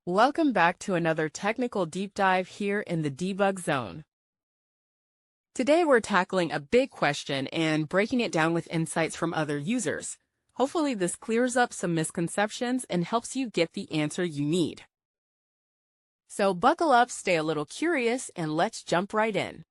Welcome back to another technical deep dive here in the debug zone. Today we're tackling a big question and breaking it down with insights from other users. Hopefully this clears up some misconceptions and helps you get the answer you need. So buckle up, stay a little curious, and let's jump right in.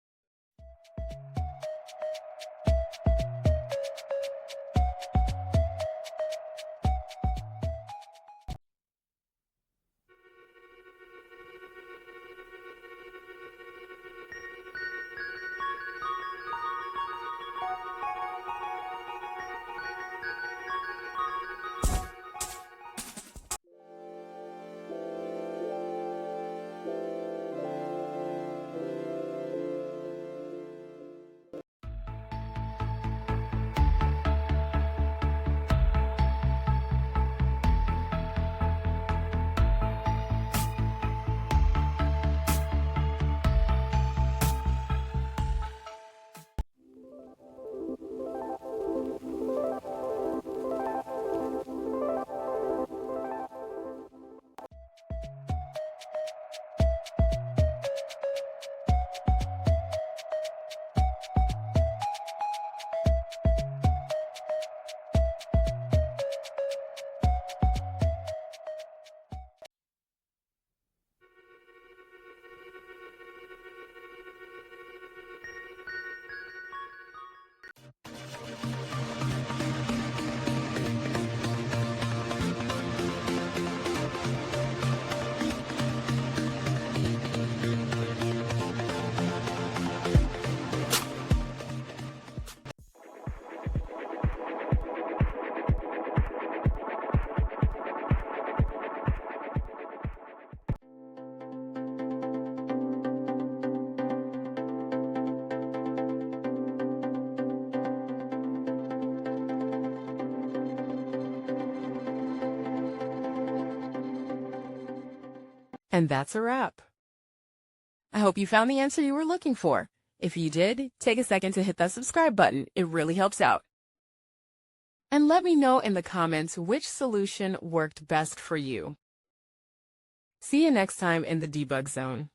And that's a wrap. I hope you found the answer you were looking for. If you did, take a second to hit that subscribe button. It really helps out. And let me know in the comments which solution worked best for you. See you next time in the debug zone.